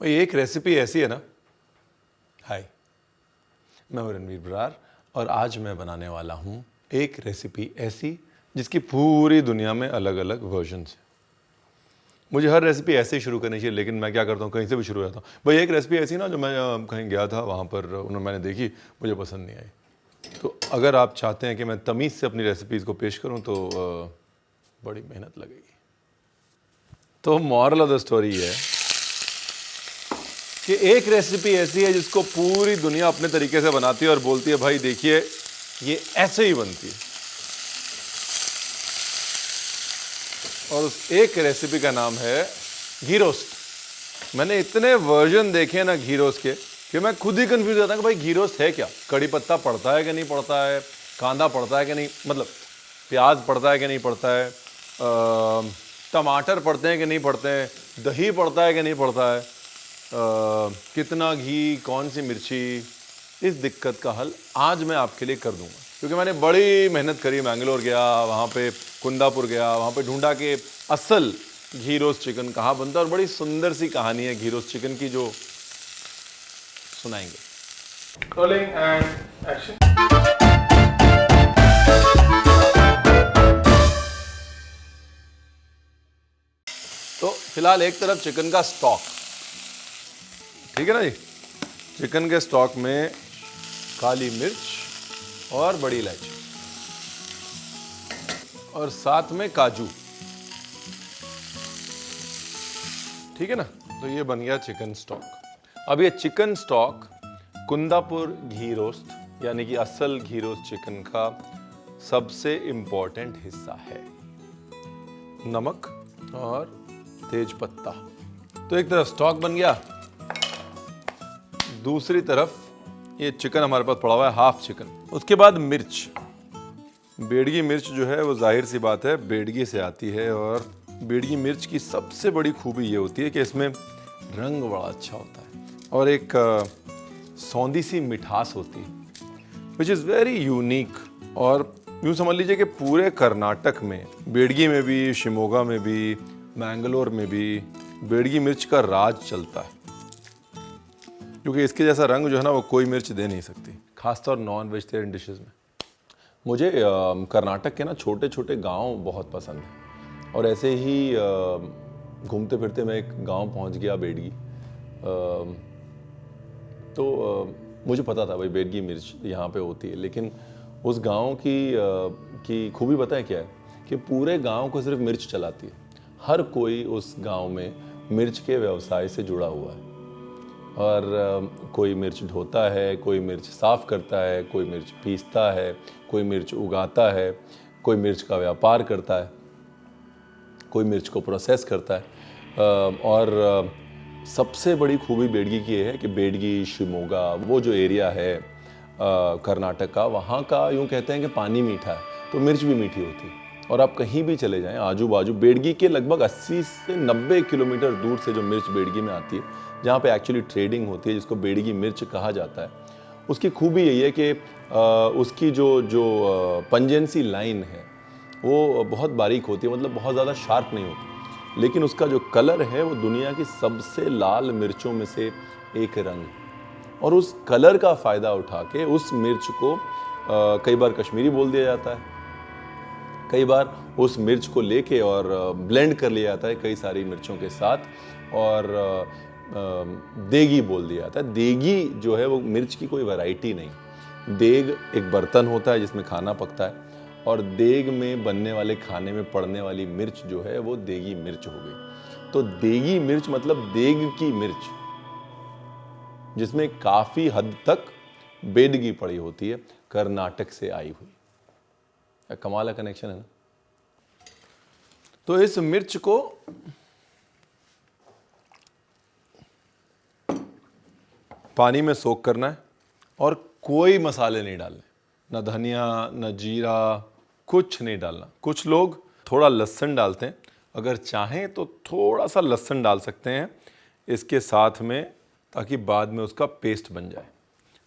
भाई एक रेसिपी ऐसी है ना। हाय, मैं हूं रणवीर बरार और आज मैं बनाने वाला हूं एक रेसिपी ऐसी जिसकी पूरी दुनिया में अलग अलग वर्जन्स हैं। मुझे हर रेसिपी ऐसे ही शुरू करनी चाहिए, लेकिन मैं क्या करता हूँ, कहीं से भी शुरू हो जाता हूँ। भाई एक रेसिपी ऐसी ना जो मैं कहीं गया था, वहाँ पर मैंने देखी, मुझे पसंद नहीं आई। तो अगर आप चाहते हैं कि मैं तमीज़ से अपनी रेसिपीज़ को पेश करूँ तो बड़ी मेहनत लगेगी। तो मॉरल ऑफ द स्टोरी है कि एक रेसिपी ऐसी है जिसको पूरी दुनिया अपने तरीके से बनाती है और बोलती है भाई देखिए ये ऐसे ही बनती है। और उस एक रेसिपी का नाम है घी रोस्ट। मैंने इतने वर्जन देखे ना घी रोस्ट के कि मैं खुद ही कंफ्यूज होता हूँ कि भाई घी रोस्ट है क्या। कड़ी पत्ता पड़ता है कि नहीं पड़ता है, कांदा पड़ता है कि नहीं, मतलब प्याज पड़ता है कि नहीं पड़ता है, टमाटर पड़ते हैं कि नहीं पड़ते हैं, दही पड़ता है कि नहीं पड़ता है, कितना घी, कौन सी मिर्ची। इस दिक्कत का हल आज मैं आपके लिए कर दूंगा, क्योंकि मैंने बड़ी मेहनत करी। मैंगलोर गया, वहाँ पे कुंदापुर गया, वहाँ पे ढूंढा कि असल घी रोस्ट चिकन कहाँ बनता है। और बड़ी सुंदर सी कहानी है घी रोस्ट चिकन की जो सुनाएंगे। Rolling and action. तो फिलहाल एक तरफ चिकन का स्टॉक, ठीक है ना जी। चिकन के स्टॉक में काली मिर्च और बड़ी इलायची और साथ में काजू, ठीक है ना। तो ये बन गया चिकन स्टॉक। अब ये चिकन स्टॉक कुंदापुर घी रोस्ट यानी कि असल घी रोस्ट चिकन का सबसे इंपॉर्टेंट हिस्सा है। नमक और तेज पत्ता। तो एक तरफ स्टॉक बन गया, दूसरी तरफ ये चिकन हमारे पास पड़ा हुआ है, हाफ चिकन। उसके बाद मिर्च, बेडगी मिर्च जो है वो जाहिर सी बात है बेडगी से आती है। और बेडगी मिर्च की सबसे बड़ी खूबी ये होती है कि इसमें रंग बड़ा अच्छा होता है और एक सौंधी सी मिठास होती है, विच इज़ वेरी यूनिक। और यूँ समझ लीजिए कि पूरे कर्नाटक में, बेडगी में भी, शिमोगा में भी, मैंगलोर में भी बेडगी मिर्च का राज चलता है, क्योंकि इसके जैसा रंग जो है ना वो कोई मिर्च दे नहीं सकती, खासतौर नॉन वेजिटेरियन डिशेस में। मुझे कर्नाटक के ना छोटे छोटे गांव बहुत पसंद हैं। और ऐसे ही घूमते फिरते मैं एक गांव पहुंच गया बेडगी। तो मुझे पता था भाई बेडगी मिर्च यहाँ पे होती है, लेकिन उस गांव की खूबी पता है क्या है कि पूरे गांव को सिर्फ मिर्च चलाती है। हर कोई उस गांव में मिर्च के व्यवसाय से जुड़ा हुआ है। और कोई मिर्च ढोता है, कोई मिर्च साफ़ करता है, कोई मिर्च पीसता है, कोई मिर्च उगाता है, कोई मिर्च का व्यापार करता है, कोई मिर्च को प्रोसेस करता है। और सबसे बड़ी खूबी बेडगी की ये है कि बेडगी, शिमोगा, वो जो एरिया है कर्नाटक का, वहाँ का यूँ कहते हैं कि पानी मीठा है तो मिर्च भी मीठी होती है। और आप कहीं भी चले जाएं, आजू बाजू बेडगी के लगभग 80 से 90 किलोमीटर दूर से जो मिर्च बेडगी में आती है, जहाँ पे एक्चुअली ट्रेडिंग होती है, जिसको बेडगी मिर्च कहा जाता है, उसकी खूबी यही है कि उसकी जो पंजेंसी लाइन है वो बहुत बारीक होती है, मतलब बहुत ज़्यादा शार्प नहीं होती। लेकिन उसका जो कलर है वो दुनिया की सबसे लाल मिर्चों में से एक रंग है। और उस कलर का फ़ायदा उठा के उस मिर्च को कई बार कश्मीरी बोल दिया जाता है, कई बार उस मिर्च को लेके और ब्लेंड कर लिया जाता है कई सारी मिर्चों के साथ, और देगी बोल दिया जाता है। देगी जो है वो मिर्च की कोई वैरायटी नहीं। देग एक बर्तन होता है जिसमें खाना पकता है, और देग में बनने वाले खाने में पड़ने वाली मिर्च जो है वो देगी मिर्च हो गई। तो देगी मिर्च मतलब देग की मिर्च, जिसमें काफ़ी हद तक बेडगी पड़ी होती है, कर्नाटक से आई हुई। कमाल का कनेक्शन है ना। तो इस मिर्च को पानी में सोक करना है और कोई मसाले नहीं डालने, ना धनिया, ना जीरा, कुछ नहीं डालना। कुछ लोग थोड़ा लहसुन डालते हैं, अगर चाहें तो थोड़ा सा लहसुन डाल सकते हैं इसके साथ में, ताकि बाद में उसका पेस्ट बन जाए।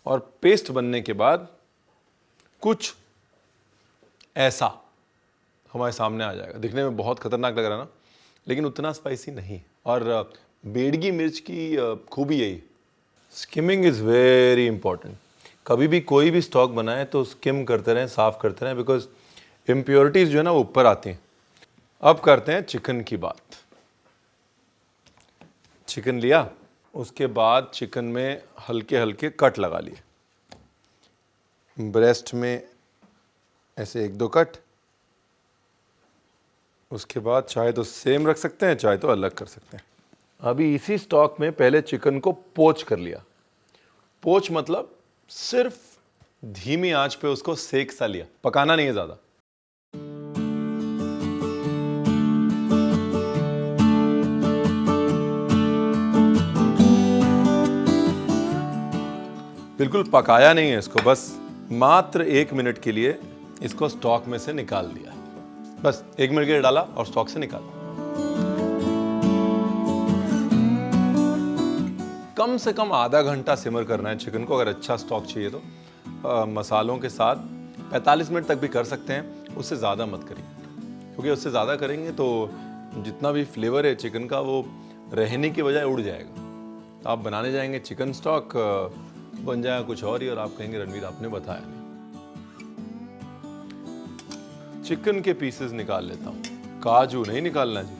और पेस्ट बनने के बाद कुछ ऐसा हमारे सामने आ जाएगा। दिखने में बहुत खतरनाक लग रहा है ना, लेकिन उतना स्पाइसी नहीं। और बेडगी मिर्च की खूबी यही, स्किमिंग इज़ वेरी इंपॉर्टेंट। कभी भी कोई भी स्टॉक बनाए तो स्किम करते रहें, साफ़ करते रहें, बिकॉज इम्प्योरिटीज़ जो है ना वो ऊपर आती हैं। अब करते हैं चिकन की बात। चिकन लिया, उसके बाद चिकन में हल्के हल्के कट लगा लिए, ब्रेस्ट में ऐसे 1-2 कट। उसके बाद चाहे तो सेम रख सकते हैं, चाहे तो अलग कर सकते हैं। अभी इसी स्टॉक में पहले चिकन को पोच कर लिया। पोच मतलब सिर्फ धीमी आंच पे उसको सेक सा लिया, पकाना नहीं है ज़्यादा। बिल्कुल पकाया नहीं है इसको, बस मात्र 1 मिनट के लिए इसको स्टॉक में से निकाल दिया। बस 1 मिनट के लिए डाला और स्टॉक से निकाल। कम से कम आधा घंटा सिमर करना है चिकन को, अगर अच्छा स्टॉक चाहिए तो। मसालों के साथ 45 मिनट तक भी कर सकते हैं, उससे ज़्यादा मत करिए, क्योंकि उससे ज़्यादा करेंगे तो जितना भी फ्लेवर है चिकन का वो रहने की बजाय उड़ जाएगा। आप बनाने जाएंगे चिकन स्टॉक, बन जाएगा कुछ और ही, और आप कहेंगे रणवीर आपने बताया नहीं। चिकन के पीसेस निकाल लेता हूँ, काजू नहीं निकालना जी,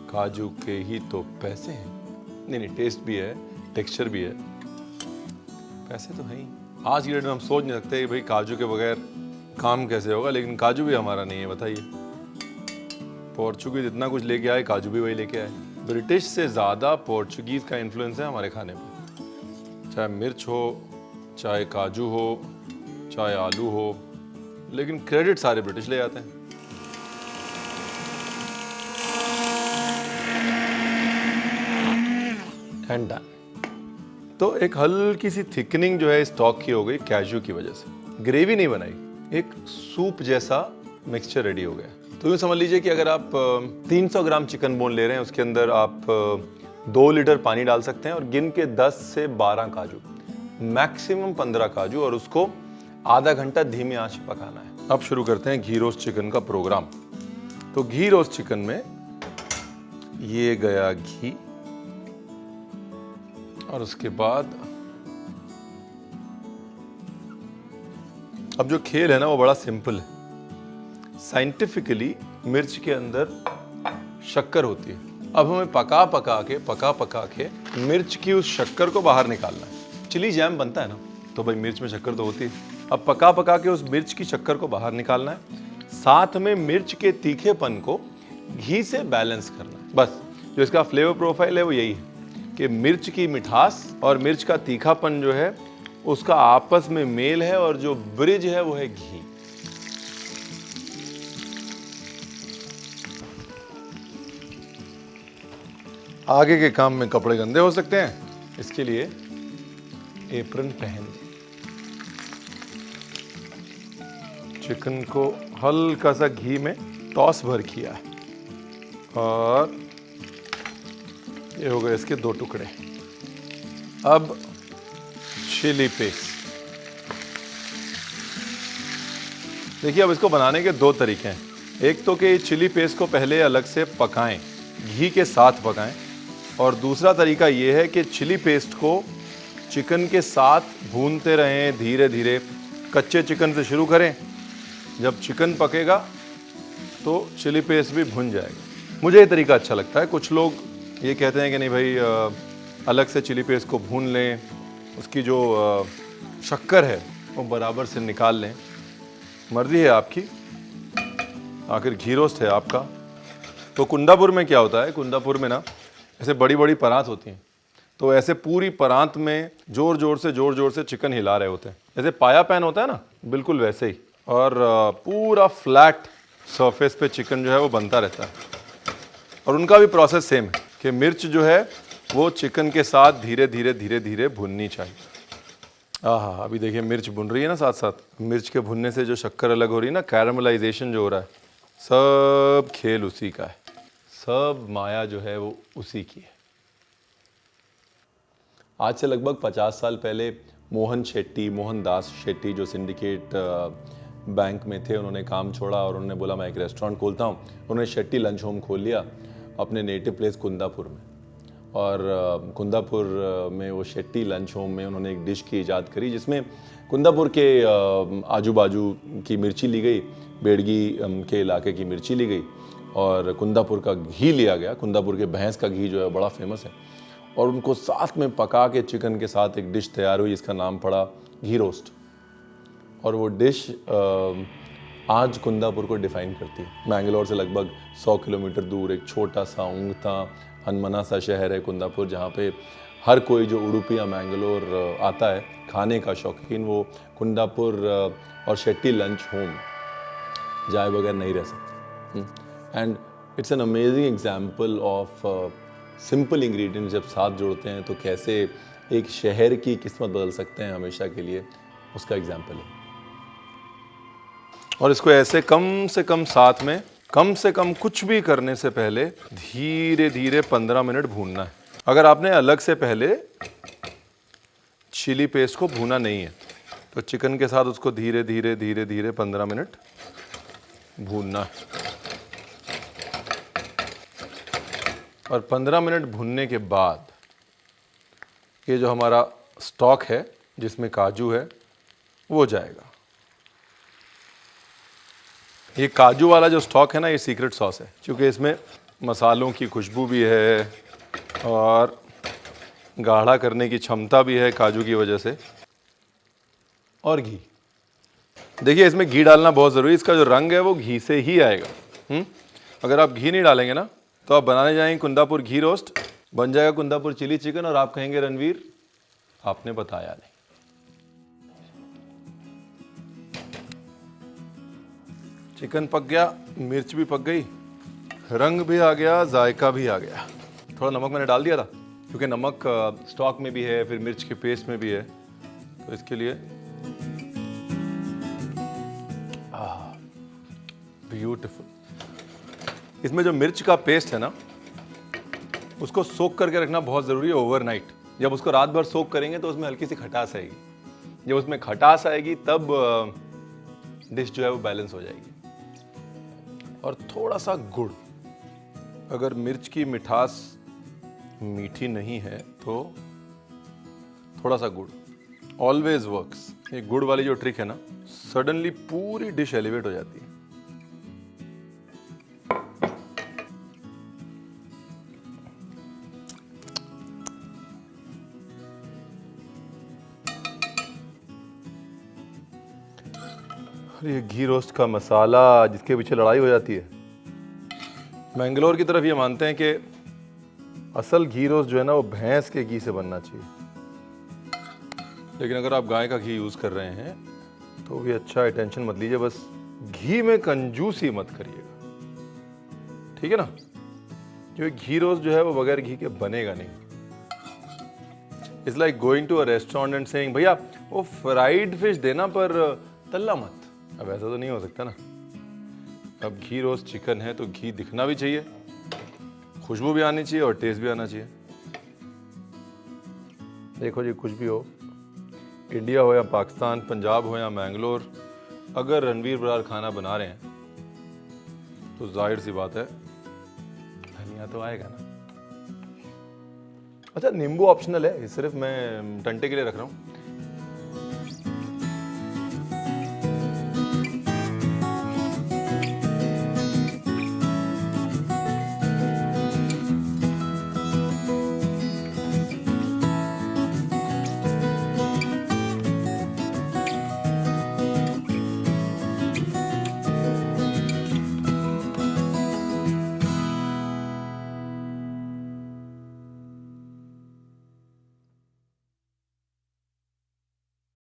काजू के ही तो पैसे हैं। नहीं, टेस्ट भी है, टेक्सचर भी है, पैसे तो हैं ही। आज की डेट में हम सोच नहीं सकते कि भाई काजू के बगैर काम कैसे होगा, लेकिन काजू भी हमारा नहीं है, बताइए। पोर्चुगीज इतना कुछ लेके आए, काजू भी वही लेके आए। ब्रिटिश से ज़्यादा पोर्चुगीज़ का इन्फ्लुएंस है हमारे खाने पर, चाहे मिर्च हो, चाहे काजू हो, चाहे आलू हो, लेकिन क्रेडिट सारे ब्रिटिश ले जाते हैं। And done. तो एक हल्की सी थिकनिंग जो है स्टॉक की हो गई काजू की वजह से। ग्रेवी नहीं बनाई, एक सूप जैसा मिक्सचर रेडी हो गया। तो यूँ समझ लीजिए कि अगर आप 300 ग्राम चिकन बोन ले रहे हैं, उसके अंदर आप 2 लीटर पानी डाल सकते हैं और गिन के 10 से 12 काजू, मैक्सिमम 15 काजू, और उसको आधा घंटा धीमी आंच पे पकाना है। अब शुरू करते हैं घी रोस्ट चिकन का प्रोग्राम। तो घी रोस्ट चिकन में ये गया घी, और उसके बाद अब जो खेल है ना वो बड़ा सिंपल है। साइंटिफिकली मिर्च के अंदर शक्कर होती है। अब हमें पका पका के मिर्च की उस शक्कर को बाहर निकालना है। चिली जैम बनता है ना, तो भाई मिर्च में शक्कर तो होती है। अब पका के उस मिर्च की शक्कर को बाहर निकालना है, साथ में मिर्च के तीखेपन को घी से बैलेंस करना है। बस जो इसका फ्लेवर प्रोफाइल है वो यही है कि मिर्च की मिठास और मिर्च का तीखापन जो है उसका आपस में मेल है, और जो ब्रिज है वो है घी। आगे के काम में कपड़े गंदे हो सकते हैं, इसके लिए एप्रन पहन लें। चिकन को हल्का सा घी में टॉस भर किया है, और ये हो गए इसके 2 टुकड़े। अब चिली पेस्ट। देखिए, अब इसको बनाने के 2 तरीके हैं। एक तो कि चिली पेस्ट को पहले अलग से पकाएं, घी के साथ पकाएं, और दूसरा तरीका ये है कि चिली पेस्ट को चिकन के साथ भूनते रहें धीरे धीरे। कच्चे चिकन से शुरू करें, जब चिकन पकेगा तो चिली पेस्ट भी भुन जाएगा। मुझे ये तरीका अच्छा लगता है। कुछ लोग ये कहते हैं कि नहीं भाई, अलग से चिली पेस्ट को भून लें, उसकी जो शक्कर है वो बराबर से निकाल लें। मर्जी है आपकी, आखिर घी रोस्ट है आपका। तो कुंदापुर में क्या होता है, कुंदापुर में ना ऐसे बड़ी बड़ी परात होती हैं, तो ऐसे पूरी परात में जोर जोर से चिकन हिला रहे होते हैं। जैसे पाया पैन होता है ना, बिल्कुल वैसे ही, और पूरा फ्लैट सरफेस पे चिकन जो है वो बनता रहता है। और उनका भी प्रोसेस सेम है कि मिर्च जो है वो चिकन के साथ धीरे धीरे भुननी चाहिए। आहा, अभी देखिए मिर्च भुन रही है ना, साथ साथ मिर्च के भुनने से जो शक्कर अलग हो रही है ना, कैरमलाइजेशन जो हो रहा है, सब खेल उसी का है, सब माया जो है वो उसी की है। आज से लगभग 50 साल पहले मोहनदास शेट्टी जो सिंडिकेट बैंक में थे, उन्होंने काम छोड़ा और उन्होंने बोला मैं एक रेस्टोरेंट खोलता हूँ। उन्होंने शेट्टी लंच होम खोल लिया अपने नेटिव प्लेस कुंदापुर में। और कुंदापुर में वो शेट्टी लंच होम में उन्होंने एक डिश की इजाद करी जिसमें कुंदापुर के आजू बाजू की मिर्ची ली गई, बेड़गी के इलाके की मिर्ची ली गई और कुंदापुर का घी लिया गया। कुंदापुर के भैंस का घी जो है बड़ा फेमस है और उनको साथ में पका के चिकन के साथ एक डिश तैयार हुई जिसका नाम पड़ा घी रोस्ट। और वो डिश आज कुंदापुर को डिफ़ाइन करती है। मैंगलोर से लगभग 100 किलोमीटर दूर एक छोटा सा ऊँगता अनमना सा शहर है कुंदापुर, जहाँ पे हर कोई जो उडुपी या मैंगलोर आता है खाने का शौकीन, वो कुंदापुर और शेट्टी लंच होम जाए बगैर नहीं रह सकते। And it's an amazing example of simple ingredients जब साथ जोड़ते हैं तो कैसे एक शहर की किस्मत बदल सकते हैं हमेशा के लिए, उसका एग्जाम्पल है। और इसको ऐसे कम से कम साथ में कम से कम कुछ भी करने से पहले धीरे धीरे 15 मिनट भूनना है। अगर आपने अलग से पहले चिली पेस्ट को भूना नहीं है तो चिकन के साथ उसको धीरे धीरे धीरे धीरे 15 मिनट भूनना है। और 15 मिनट भूनने के बाद ये जो हमारा स्टॉक है जिसमें काजू है वो जाएगा। ये काजू वाला जो स्टॉक है ना, ये सीक्रेट सॉस है, क्योंकि इसमें मसालों की खुशबू भी है और गाढ़ा करने की क्षमता भी है काजू की वजह से। और घी, देखिए इसमें घी डालना बहुत ज़रूरी है। इसका जो रंग है वो घी से ही आएगा। अगर आप घी नहीं डालेंगे ना तो आप बनाने जाएंगे कुंदापुर घी रोस्ट, बन जाएगा कुंदापुर चिली चिकन और आप कहेंगे रणवीर आपने बताया नहीं। चिकन पक गया, मिर्च भी पक गई, रंग भी आ गया, जायका भी आ गया। थोड़ा नमक मैंने डाल दिया था क्योंकि नमक स्टॉक में भी है, फिर मिर्च के पेस्ट में भी है, तो इसके लिए ब्यूटीफुल। इसमें जो मिर्च का पेस्ट है ना उसको सोक करके रखना बहुत ज़रूरी है ओवरनाइट। जब उसको रात भर सोक करेंगे तो उसमें हल्की सी खटास आएगी। जब उसमें खटास आएगी तब डिश जो है वो बैलेंस हो जाएगी। और थोड़ा सा गुड़, अगर मिर्च की मिठास मीठी नहीं है तो थोड़ा सा गुड़ ऑलवेज वर्क्स। ये गुड़ वाली जो ट्रिक है ना, सडनली पूरी डिश एलिवेट हो जाती है। ये घी रोस्ट का मसाला जिसके पीछे लड़ाई हो जाती है, मैंगलोर की तरफ ये मानते हैं कि असल घी रोस्ट जो है ना वो भैंस के घी से बनना चाहिए, लेकिन अगर आप गाय का घी यूज़ कर रहे हैं तो भी अच्छा है, टेंशन मत लीजिए, बस घी में कंजूसी मत करिएगा, ठीक है ना। जो घी रोस्ट जो है वो बगैर घी के बनेगा नहीं। It's like going to a restaurant and saying भैया वो फ्राइड फिश देना पर तल्ला मत। अब ऐसा तो नहीं हो सकता ना। अब घी रोस्ट चिकन है तो घी दिखना भी चाहिए, खुशबू भी आनी चाहिए और टेस्ट भी आना चाहिए। देखो जी, कुछ भी हो, इंडिया हो या पाकिस्तान, पंजाब हो या मैंगलोर, अगर रणवीर बरार खाना बना रहे हैं तो जाहिर सी बात है धनिया तो आएगा ना। अच्छा, नींबू ऑप्शनल है, सिर्फ मैं टंटे के लिए रख रहा हूँ।